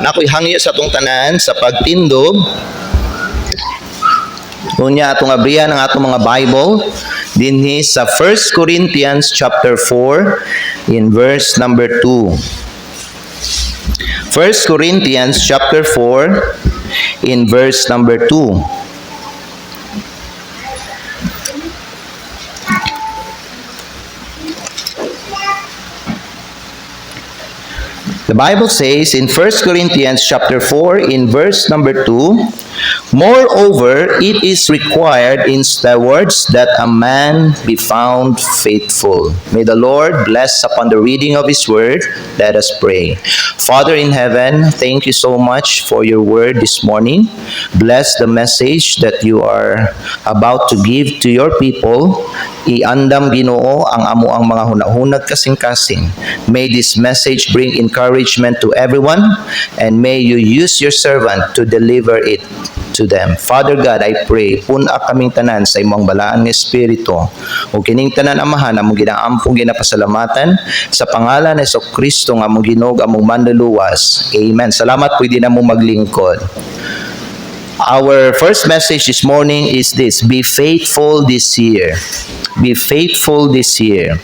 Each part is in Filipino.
nakoy hangyo sa atong tanan sa pagtindog. Unya atong abrihan ang atong mga Bible dinhi sa 1 Corinthians chapter 4 in verse number 2. 1 Corinthians chapter 4 in verse number 2. The Bible says in 1 Corinthians chapter 4 in verse number 2, moreover, it is required in the words that a man be found faithful. May the Lord bless upon the reading of His word. Let us pray. Father in heaven, thank you so much for your word this morning. Bless the message that you are about to give to your people. Iandam Ginoo ang amo ang mga hunahunag kasing-kasing. May this message bring encouragement to everyone, and may you use your servant to deliver it to them. Father God, I pray, puna kaming tanan sa imong balaan nga Espiritu. O kining tanan amahan, among ginaampong ginapasalamatan sa pangalan ni Kristo nga among Ginoo, among manluluwas. Amen. Salamat po din na mong maglingkod. Our first message this morning is this: be faithful this year. Be faithful this year.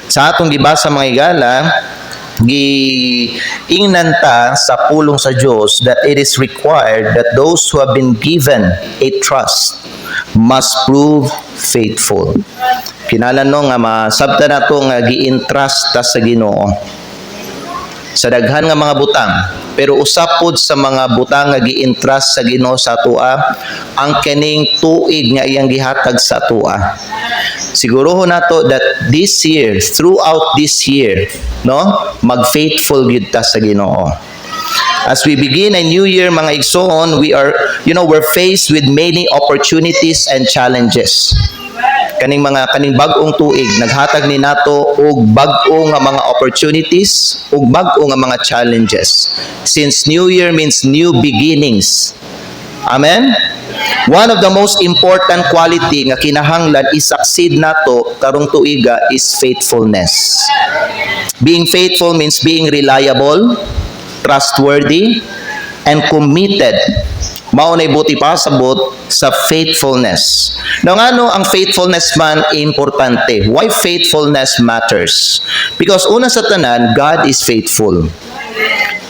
Sa atong gibasa mga igala, giingnan ta sa pulong sa Dios that it is required that those who have been given a trust must prove faithful. Kinahanglan no nga masabta nato nga gi-entrust ta sa Ginoo sa daghan nga mga butang, pero usapod sa mga butang nga gi-entrust sa Ginoo sa atoa ang kining tuig nga iyang gihatag sa atoa. Sigurohon nato that this year, throughout this year, no, mag-faithful gyud ta sa Ginoo. As we begin a new year, mga igsoon, we're faced with many opportunities and challenges. Kaning bag-ong tuig naghatag ni nato og bag-o nga mga opportunities ug bag-o nga mga challenges. Since New Year means new beginnings. Amen. One of the most important quality nga kinahanglan i-succeed nato karong tuiga is faithfulness. Being faithful means being reliable, trustworthy, and committed. Mao nay buti pasabot sa faithfulness. Now ano ang faithfulness man importante? Why faithfulness matters? Because una sa tanan, God is faithful.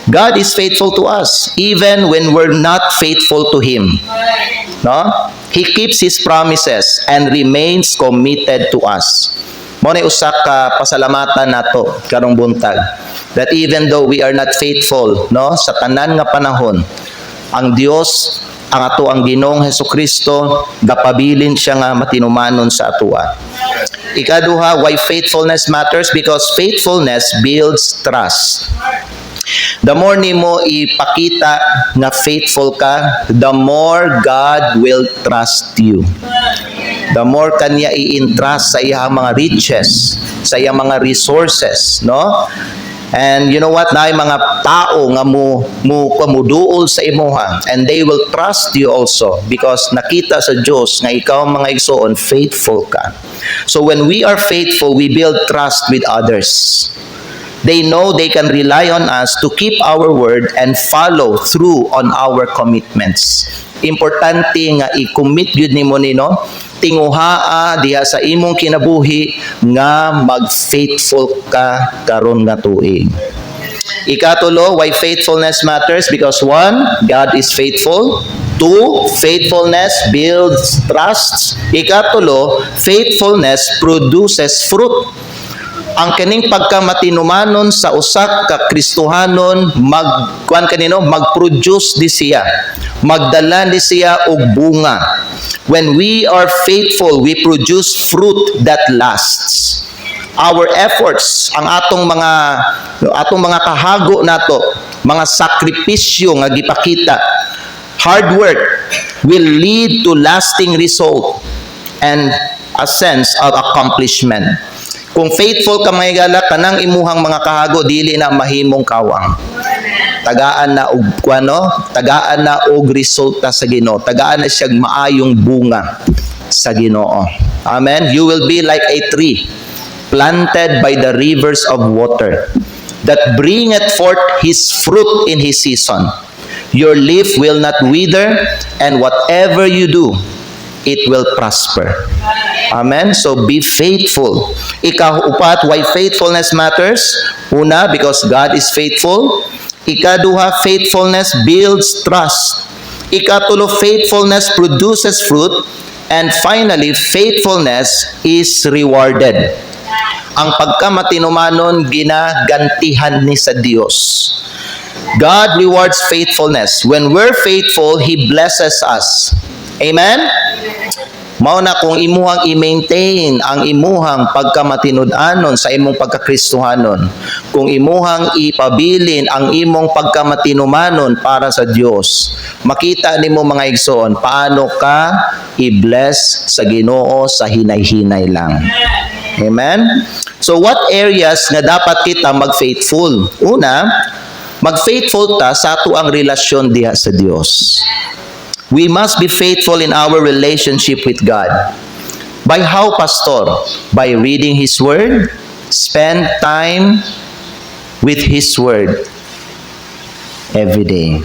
God is faithful to us even when we're not faithful to Him. No? He keeps His promises and remains committed to us. Mao nay usa ka pasalamatan nato karong buntag that even though we are not faithful, no, sa tanan nga panahon, ang Dios, ang ato ang Ginoong Hesukristo, gapabilin siya nga matinumanon sa atoa. Ikaduha, why faithfulness matters? Because faithfulness builds trust. The more nimo ipakita nga faithful ka, the more God will trust you. The more kanya i-entrust sa iyang mga riches, sa iyang mga resources, no? And you know what? Naay mga tao nga muduol sa imuha, and they will trust you also because nakita sa Dios nga ikaw mga igsoon faithful ka. So when we are faithful, we build trust with others. They know they can rely on us to keep our word and follow through on our commitments. Importante nga i-commit yun nimo nino, tinguhaa diha sa imong kinabuhi nga mag-faithful ka karon nga tuig. Ikatulo, why faithfulness matters? Because one, God is faithful. Two, faithfulness builds trust. Ikatulo, faithfulness produces fruit. Ang kaning pagkamatinumanon sa usak ka Kristohanon mag-produce di siya, magdala di siya og bunga. When we are faithful, we produce fruit that lasts. Our efforts, ang atong mga kahago nato, mga sakripisyo nga gipakita, hard work will lead to lasting result and a sense of accomplishment. Kung faithful ka mga igala, kanang imuhang mga kahago dili na mahimong kawang. Tagaan na og resulta sa Ginoo. Tagaan na siyang maayong bunga sa Ginoo. Amen. You will be like a tree planted by the rivers of water. that bringeth forth his fruit in his season. Your leaf will not wither, and whatever you do, it will prosper. Amen? So be faithful. Ikaupat, why faithfulness matters? Una, because God is faithful. Ikaduha, faithfulness builds trust. Ikatulo, faithfulness produces fruit. And finally, faithfulness is rewarded. Ang pagkamatinumanon, ginagantihan ni sa Diyos. God rewards faithfulness. When we're faithful, He blesses us. Amen? Mao na kung imuhang i-maintain ang imuhang pagkamatinud-anon sa imong pagkakristohanon, kung imuhang ipabilin ang imong pagkamatinumanon para sa Dios, makita nimo mga igsoon paano ka i-bless sa Ginoo sa hinay-hinay lang. Amen? So what areas nga dapat kita mag-faithful? Una, mag-faithful ta sa ato ang relasyon diha sa Dios. We must be faithful in our relationship with God. By how, Pastor? By reading His Word, spend time with His Word every day.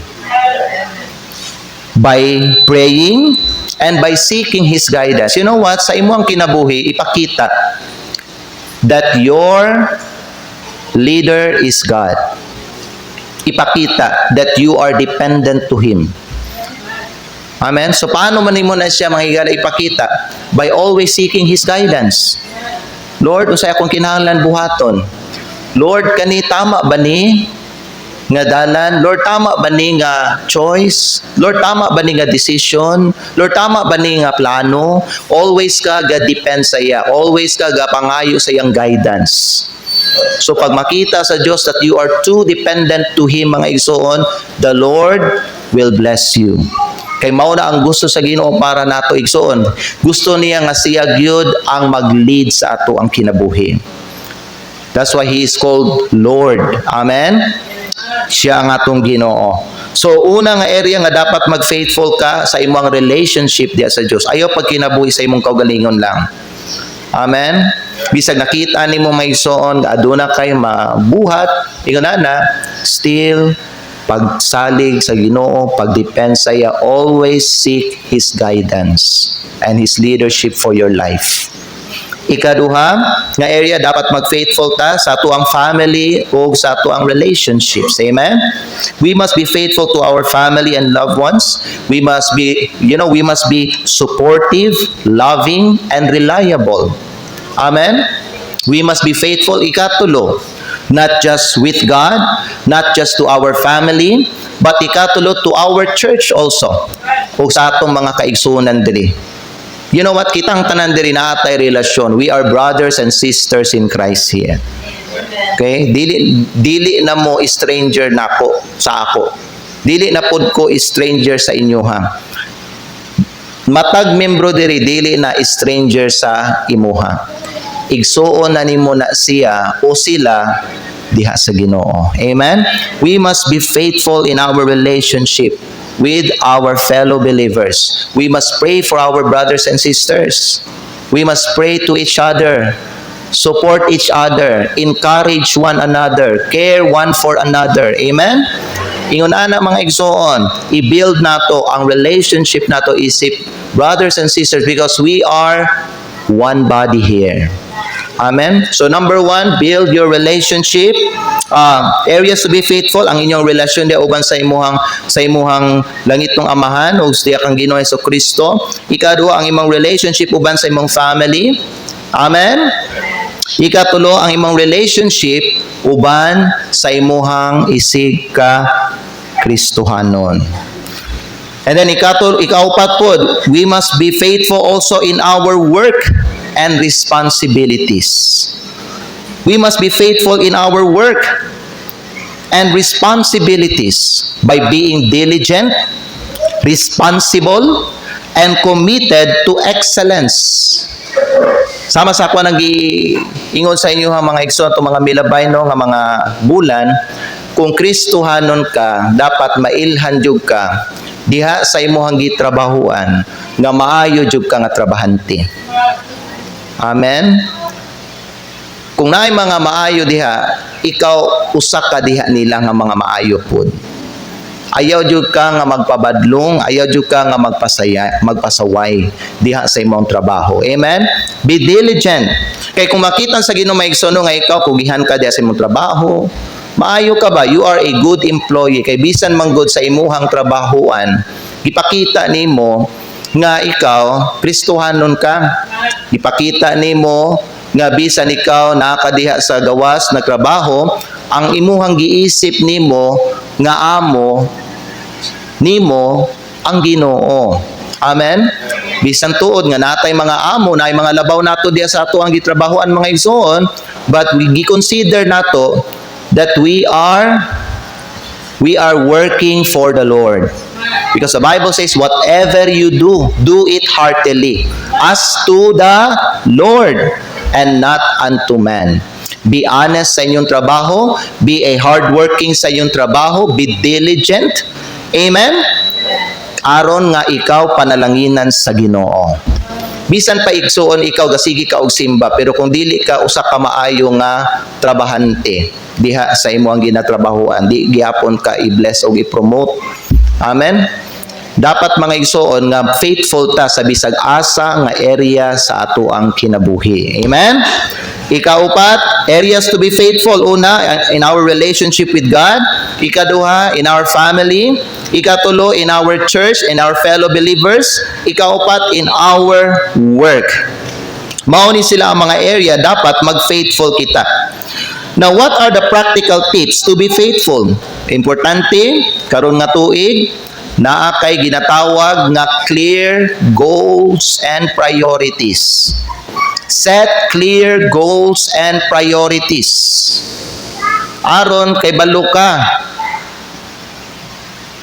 By praying and by seeking His guidance. You know what? Sa imong kinabuhi, ipakita that your leader is God. Ipakita that you are dependent to Him. Amen? So, paano man mo na siya manghigala ipakita? By always seeking His guidance. Lord, usay akong kinahanglan buhaton. Lord, kani tama ba ni nga dalan? Lord, tama ba ni nga choice? Lord, tama ba ni nga decision? Lord, tama ba ni nga plano? Always ka ga-depend sa iya. Always ka ga-pangayo sa iyang guidance. So, pag makita sa Diyos that you are too dependent to Him, mga igsoon, the Lord will bless you. Kay mao na ang gusto sa Ginoo para nato igsoon. Gusto niya nga siya gyud ang mag-lead sa ato ang kinabuhi. That's why He is called Lord. Amen? Siya ang atong Ginoo. So una nga area nga dapat mag-faithful ka sa imong relationship diya sa Dios. Ayaw pag kinabuhi sa imong kaugalingon lang. Amen? Bisag nakita nimo may igsoon aduna kay mabuhat, ingon na still pagsalig sa Ginoo, pagdepend sa iya, always seek His guidance and His leadership for your life. Ikaduha, nga area dapat mag-faithful ta sa ato ang family o sa ato ang relationships. Amen? We must be faithful to our family and loved ones. We must be, we must be supportive, loving, and reliable. Amen? We must be faithful. Ikatulo, not just with God, not just to our family, but ikatulo to our church also. O sa atong mga kaigsunan diri. You know what? Kitang tanan diri na atay relasyon. We are brothers and sisters in Christ here. Okay? Dili na mo stranger nako sa ako. Dili na pud ko stranger sa inyo ha. Matag membro diri dili na stranger sa imuha. Igsuon na nimo na siya o sila diha sa Ginoo. Amen? We must be faithful in our relationship with our fellow believers. We must pray for our brothers and sisters. We must pray to each other, support each other, encourage one another, care one for another. Amen? Ingon ana mga igsoon, i-build nato ang relationship nato isip brothers and sisters because we are one body here. Amen? So number one, build your relationship. Areas to be faithful, ang inyong relasyon diya uban sa imuhang langit ng amahan o sa kang Ginoo Jesucristo. Ikaduha, ang imong relationship uban sa imong family. Amen? Ikatulo, ang imong relationship uban sa imuhang isig ka Kristohanon. And then ikaupat po, we must be faithful also in our work and responsibilities. We must be faithful in our work and responsibilities by being diligent, responsible, and committed to excellence. Sama sa ako nag-iingon sa inyo mga igsoon to mga milabay no nga mga bulan, kung Kristohanon ka, dapat mailhan jud ka diha sa imong gitrabahuan nga maayo jud ka nga trabahante. Amen? Kung naay mga maayo diha, ikaw usa ka diha nila nga mga maayo pod. Ayaw jud ka nga magpabadlong, ayaw jud ka nga magpasaway diha sa imong trabaho. Amen? Be diligent. Kay kung makita sa Ginoo maigsono nga ikaw kugihan ka diha sa imong trabaho, maayo ka ba? You are a good employee. Kay bisan man gud sa imuhang trabahoan, ipakita nimo nga ikaw Kristohanon ka. Ipakita nimo nga bisan ikaw nakadiha sa gawas na trabaho, ang imuhang giisip nimo nga amo nimo ang Ginoo. Amen? Bisan tuod nga natay mga amo, naay mga labaw nato diya sa ato ang gitrabahoan mga igsoon, but we consider nato that we are working for the Lord. Because the Bible says, whatever you do, do it heartily, as to the Lord, and not unto man. Be honest sa inyong trabaho, be a hardworking sa inyong trabaho, be diligent. Amen? Aron nga ikaw panalanginan sa Ginoo. Bisan pa igsuon ikaw gasigi ka og simba, pero kung dili ka usa ka maayo nga trabahante diha sa imong ginatrabahoan, di gyapon ka i-bless o i-promote. Amen? Dapat mga igsuon nga faithful ta sa bisag asa nga area sa ato ang kinabuhi. Amen? Ikaupat, areas to be faithful. Una, in our relationship with God. Ikaduha, in our family. Ikatulo, in our church, in our fellow believers. Ikaupat, in our work. Mauni sila ang mga area, dapat mag-faithful kita. Now, what are the practical tips to be faithful? Importante, karon nga tuig, naa kay ginatawag nga clear goals and priorities. Set clear goals and priorities. Aron kay balo ka.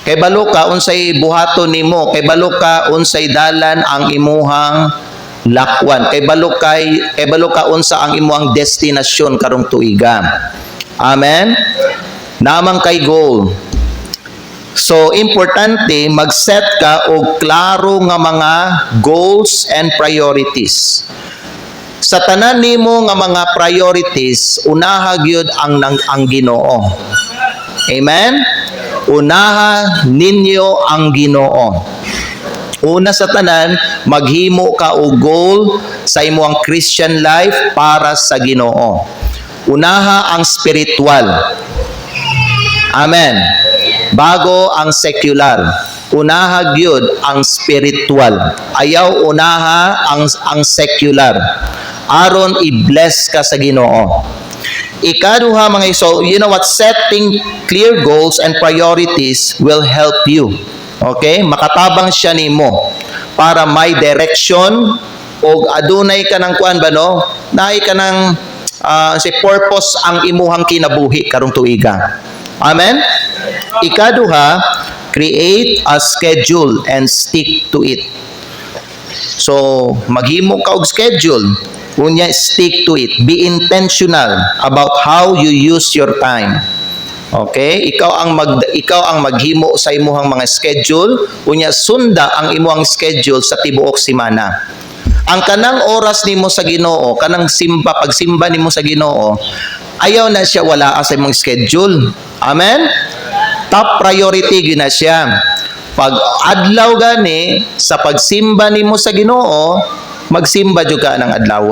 Kay balo ka unsay buhaton nimo, kay balo ka unsay dalan ang imuhang lakwan. Kay balo ka unsa ang imuhang destinasyon karong tuiga. Amen. Namang kay goal. So importante mag-set ka og klaro nga mga goals and priorities. Sa tanan nimo nga mga priorities, unaha gyud ang Ginoo. Amen? Unaha ninyo ang Ginoo. Una sa tanan, maghimo ka og goal sa imong Christian life para sa Ginoo. Unaha ang spiritual. Amen. Bago ang secular. Unaha gyud ang spiritual. Ayaw unaha ang secular. Aron i-bless ka sa Ginoo. Ikaduha mga iso, you know what? Setting clear goals and priorities will help you. Okay? Makatabang siya nimo para may direction o adunay ka ng kuan ba no? Naay ka ng purpose ang imuhang kinabuhi karong tuiga. Amen? Ikaduha, create a schedule and stick to it. So, maghimo ka og schedule. Unya, stick to it. Be intentional about how you use your time. Okay? Ikaw ang maghimo sa imuhang mga schedule. Unya, sunda ang imuhang schedule sa tibuok semana. Ang kanang oras nimo sa Ginoo, kanang pagsimba nimo sa Ginoo, ayaw na siya wala sa imong schedule. Amen? Top priority gyud na siya. Pag adlaw gani sa pagsimba nimo sa Ginoo, magsimba jud ka ng adlaw.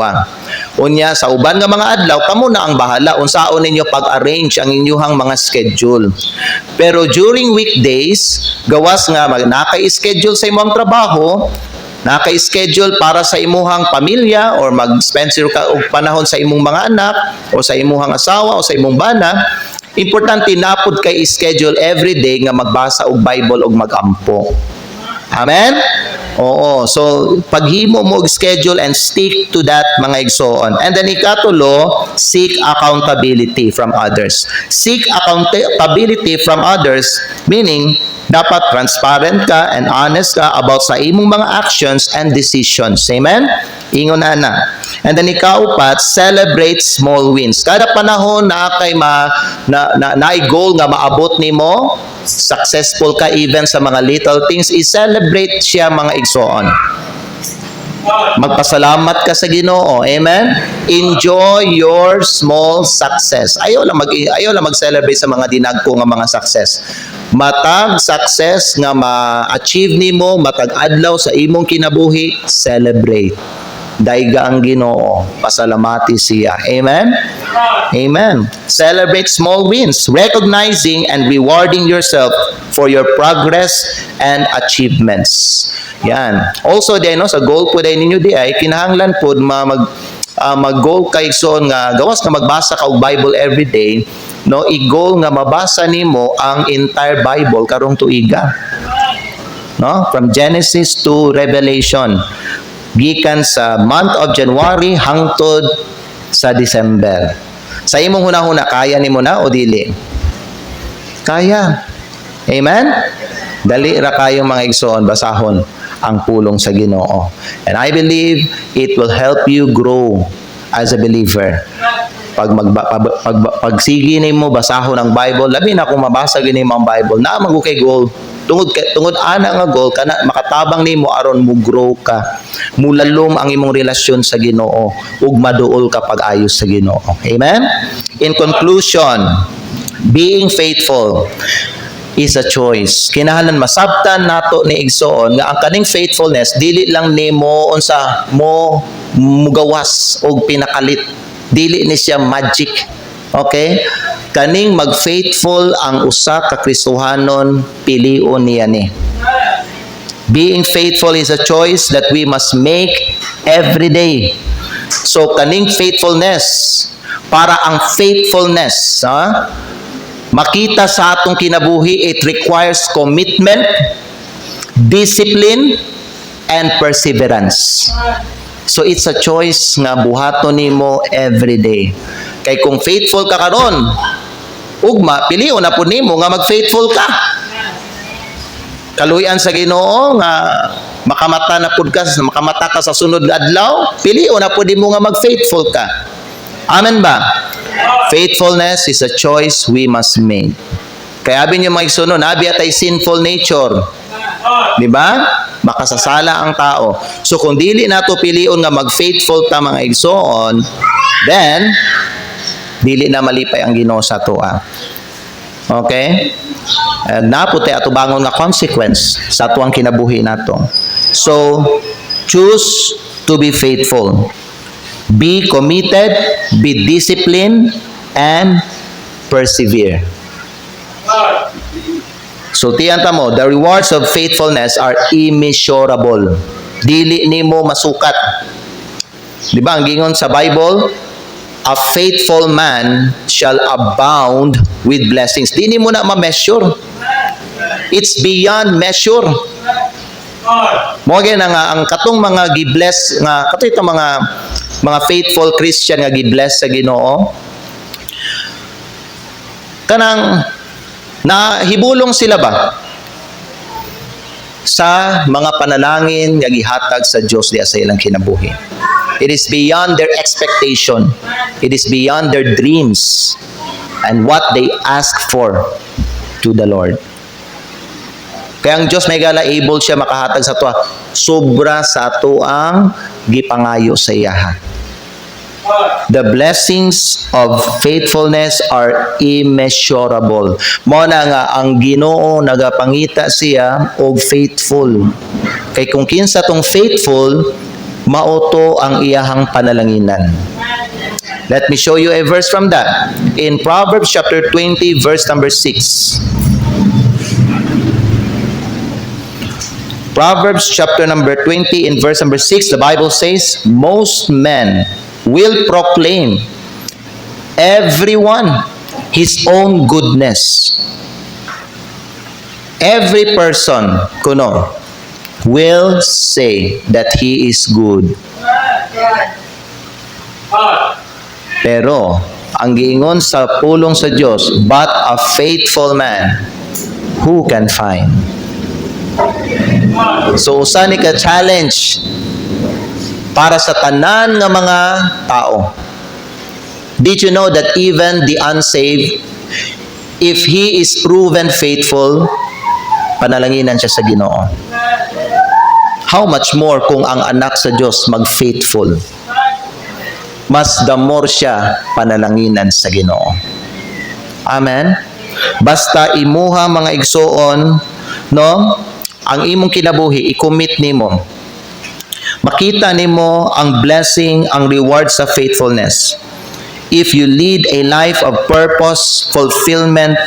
Unya sa uban nga mga adlaw kamo na ang bahala unsaon ninyo pag-arrange ang inyong mga schedule. Pero during weekdays, gawas nga naka-schedule sa imong trabaho, naka-schedule para sa imuhang pamilya or mag-spend ka og panahon sa imong mga anak o sa imuhang asawa o sa imong bana, importante napud kay schedule every day nga magbasa og Bible og magampo. Amen? Oo. So, paghimo mo og schedule and stick to that mga igsoon. And then ikatulo, seek accountability from others. Seek accountability from others, meaning dapat transparent ka and honest ka about sa imong mga actions and decisions. Amen? Ingon na. And then ikaupat, celebrate small wins. Kada panahon na kay naay goal nga maabot nimo, successful ka even sa mga little things, i-celebrate siya mga igsoon. Magpasalamat ka sa Ginoo. Amen? Enjoy your small success. Ayaw lang mag-celebrate sa mga dinagko nga mga success. Matag success nga ma-achieve nimo, matag adlaw sa imong kinabuhi, celebrate. Daiga ang Ginoo, pasalamati siya. Amen? Amen. Celebrate small wins, recognizing and rewarding yourself for your progress and achievements. Yan. Also, sa goal po ninyo ay kinahanglan po mag-goal kay so nga gawas nga magbasa ka og Bible every day, no, i-goal nga mabasa nimo ang entire Bible karong tuiga. No? From Genesis to Revelation. Gikan sa month of January hangtod sa December. Sa imong hunahuna, kaya nimo na o dili? Kaya. Amen? Dali ra kayong mga igsoon, basahon ang pulong sa Ginoo. And I believe it will help you grow as a believer. Pag sige nimo basahon ang Bible, labi na kung mabasa gini mo ang Bible, na magukay goal. Tungod ana nga goal kana makatabang nimo aron mo grow ka, mulalom ang imong relasyon sa Ginoo ug maduol ka pag-ayos sa Ginoo. Amen. In conclusion, being faithful is a choice. Kinahanglan masabtan nato ni igsoon nga ang kaning faithfulness dili lang nimo unsa mo mugawas og pinakalit, dili ni siya magic. Okay? Kaning mag-faithful ang usa ka Kristohanon, pilion niya ni. Being faithful is a choice that we must make every day. So kaning faithfulness, para ang faithfulness, makita sa atong kinabuhi, it requires commitment, discipline, and perseverance. So it's a choice nga buhaton nimo every day. Kay kung faithful ka karon, ugma pilion na pud nimo nga mag-faithful ka. Kaluyan sa Ginoo nga makamata ka sa sunod nga adlaw, pilion na pud nimo nga mag-faithful ka. Amen ba? Faithfulness is a choice we must make. Kaya abi niyo mga igsoon, abi atay sinful nature. Di ba? Makasasala ang tao. So kung dili nato pilion nga mag-faithful ta mga igsoon, then dili na malipay ang Ginoo sa toa. Okay? Naputay ato bangon nga consequence sa tuang kinabuhi nato. So, choose to be faithful. Be committed, be disciplined, and persevere. So, tiyanta mo, the rewards of faithfulness are immeasurable. Dili nimo masukat. Di ba, ang gingon sa Bible, a faithful man shall abound with blessings. Di mo na ma-measure. It's beyond measure. Mo nga ang katong mga gibless nga kato itong mga faithful Christian nga gibless sa Ginoo. Kanang nahibulong sila ba sa mga panalangin nga gihatag sa Dios diya sa ilang kinabuhi? It is beyond their expectation. It is beyond their dreams and what they ask for to the Lord. Kaya ang Diyos may gala able siya makahatag sa tuwa. Sobra sa ato ang gipangayo sa iyaha. The blessings of faithfulness are immeasurable. Mo na nga ang Ginoo nagapangita siya og faithful. Kay kung kinsa tong faithful, mauto ang iyahang panalanginan. Let me show you a verse from that. In Proverbs chapter 20, verse number 6. Proverbs chapter number 20, in verse number 6, the Bible says, most men will proclaim everyone his own goodness. Every person, kuno, will say that he is good. Pero, ang giingon sa pulong sa Diyos, but a faithful man, who can find? So, usa ni ka challenge para sa tanan nga mga tao. Did you know that even the unsaved, if he is proven faithful, panalanginan siya sa Ginoo? How much more kung ang anak sa Diyos mag-faithful? Mas the more siya panalanginan sa Ginoo. Amen? Basta imuha mga igsoon, no? Ang imong kinabuhi, i-commit nimo. Makita nimo ang blessing, ang reward sa faithfulness. If you lead a life of purpose, fulfillment,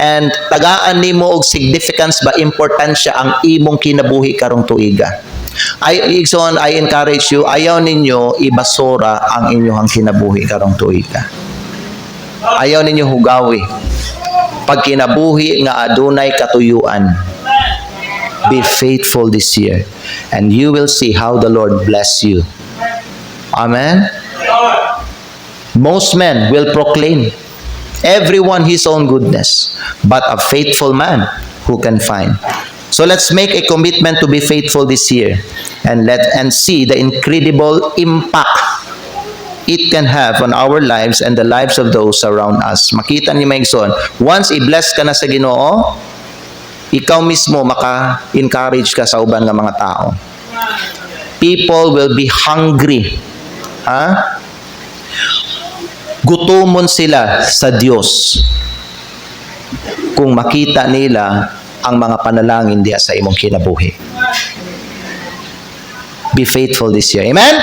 and tagaan nimo og significance ba, importansya ang imong kinabuhi karong tuiga. I encourage you, ayaw ninyo ibasura ang inyong kinabuhi karong tuiga. Ayaw ninyo hugawi. Pag kinabuhi nga adunay katuyuan, be faithful this year, and you will see how the Lord bless you. Amen? Most men will proclaim, everyone his own goodness, but a faithful man who can find. So let's make a commitment to be faithful this year, and see the incredible impact it can have on our lives and the lives of those around us. Makita niyo mga igsoon, once i-bless ka na sa Ginoo, ikaw mismo maka-encourage ka sa uban nga mga tao. People will be hungry. Gutomon sila sa Diyos kung makita nila ang mga panalangin diya sa imong kinabuhi. Be faithful this year. Amen?